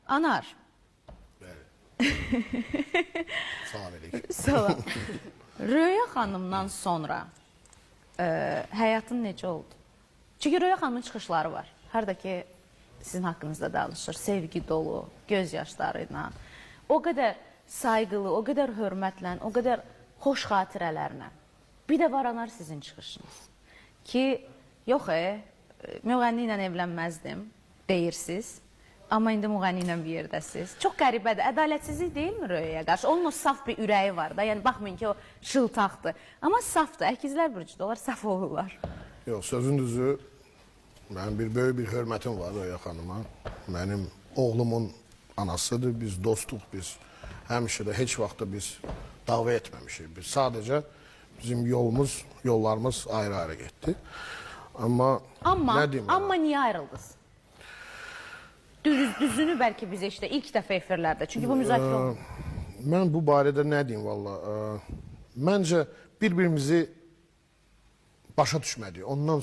Anar. Salam aleyküm. Salam. Röya xanımdan sonra həyatın necə oldu? Çünki Röya xanımın çıxışları var. Harada ki sizin haqqınızda danışır. Sevgi dolu, göz yaşlarıyla. O qədər sayğılı, o qədər hörmətlə, o qədər xoş xatirələrlə. Bir də var Anar sizin çıxışınız. Ki, yox müğənni ilə evlənməzdim deyirsiniz. Amma indi müğənni ilə bir yerdəsiz. Çox qəribədir. Ədalətsizlik deyilmi Röyəyə qarşı? Onun o saf bir ürəyi var da. Yəni, baxmayın ki, o şıltaqdır. Amma safdır. Əkizlər burcuda. Onlar saf olurlar. Yox, sözün düzü, mənim böyük bir hörmətim var Röya xanıma. Mənim oğlumun anasıdır. Biz dostuq, biz həmişə də heç vaxt da biz dava etməmişik. Biz sadəcə bizim yollarımız ayrı-ayrı getdi. Amma nə deyim? Amma niyə ayrıldınız? Düzünü bəlkə bizə işte ilk dəfə efirlərdə. Çünki bu müzakirə olunur. Mən bu barədə nə deyim valla? Məncə bir-birimizi başa düşmədik. Ondan